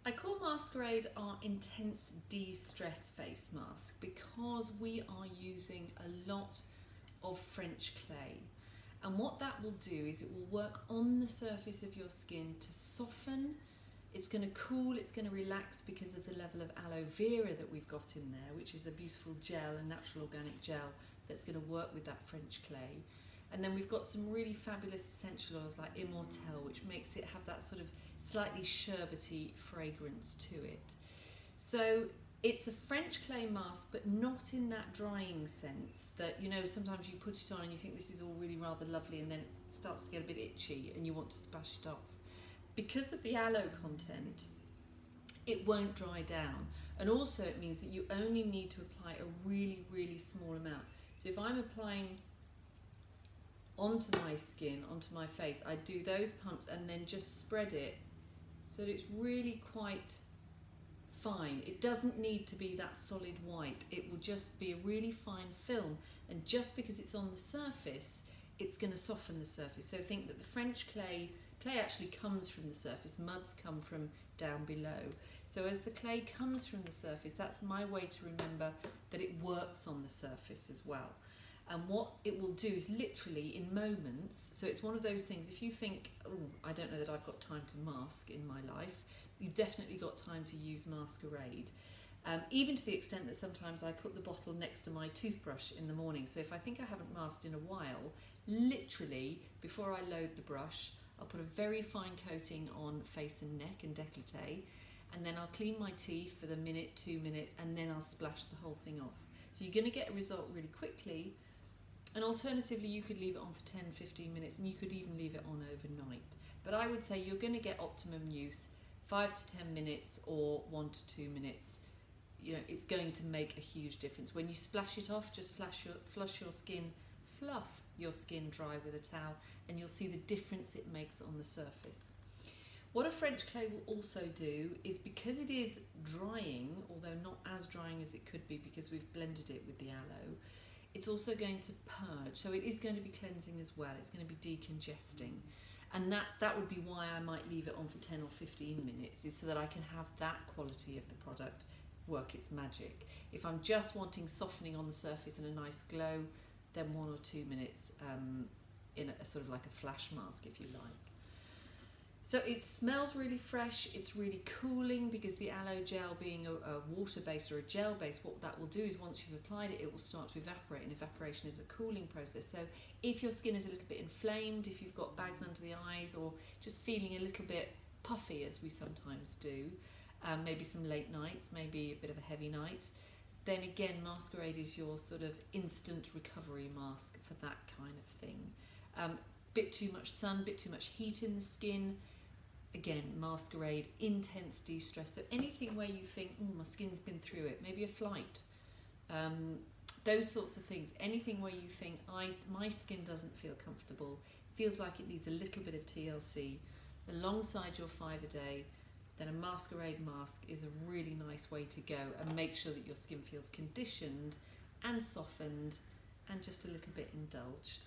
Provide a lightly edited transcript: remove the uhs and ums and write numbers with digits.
I call Masquerade our intense de-stress face mask because we are using a lot of French clay. And what that will do is it will work on the surface of your skin to soften. It's going to cool, it's going to relax because of the level of aloe vera that we've got in there, which is a beautiful gel, a natural organic gel that's going to work with that French clay. And then we've got some really fabulous essential oils like Immortelle, which makes it have that sort of slightly sherbety fragrance to it. So it's a French clay mask, but not in that drying sense that, you know, sometimes you put it on and you think this is all really rather lovely and then it starts to get a bit itchy and you want to splash it off. Because of the aloe content, it won't dry down. And also it means that you only need to apply a really, really small amount. So if I'm applying onto my skin, onto my face, I do those pumps and then just spread it so that it's really quite fine. It doesn't need to be that solid white. It will just be a really fine film, and just because it's on the surface, it's going to soften the surface. So think that the French clay actually comes from the surface. Muds come from down below. So as the clay comes from the surface, that's my way to remember that it works on the surface as well. And what it will do is literally in moments, so it's one of those things, if you think, oh, I don't know that I've got time to mask in my life, you've definitely got time to use Masquerade. Even to the extent that sometimes I put the bottle next to my toothbrush in the morning. So if I think I haven't masked in a while, literally before I load the brush, I'll put a very fine coating on face and neck and décolleté, and then I'll clean my teeth for the minute, 2 minutes, and then I'll splash the whole thing off. So you're going to get a result really quickly. And alternatively, you could leave it on for 10-15 minutes, and you could even leave it on overnight. But I would say you're going to get optimum use 5 to 10 minutes or 1 to 2 minutes. You know, it's going to make a huge difference. When you splash it off, just fluff your skin dry with a towel, and you'll see the difference it makes on the surface. What a French clay will also do is, because it is drying, although not as drying as it could be because we've blended it with the aloe, it's also going to purge, so it is going to be cleansing as well. It's going to be decongesting, and that would be why I might leave it on for 10 or 15 minutes, is so that I can have that quality of the product work its magic. If I'm just wanting softening on the surface and a nice glow, then 1 or 2 minutes in a sort of like a flash mask, if you like. So it smells really fresh, it's really cooling, because the aloe gel being a water-based or a gel-based, what that will do is once you've applied it, it will start to evaporate, and evaporation is a cooling process. So if your skin is a little bit inflamed, if you've got bags under the eyes, or just feeling a little bit puffy, as we sometimes do, maybe some late nights, maybe a bit of a heavy night, then again, Masquerade is your sort of instant recovery mask for that kind of thing. Bit too much sun, bit too much heat in the skin, again, Masquerade, intense de-stress. So anything where you think, my skin's been through it, maybe a flight, those sorts of things, anything where you think, my skin doesn't feel comfortable, feels like it needs a little bit of TLC, alongside your 5 a day, then a Masquerade mask is a really nice way to go and make sure that your skin feels conditioned and softened and just a little bit indulged.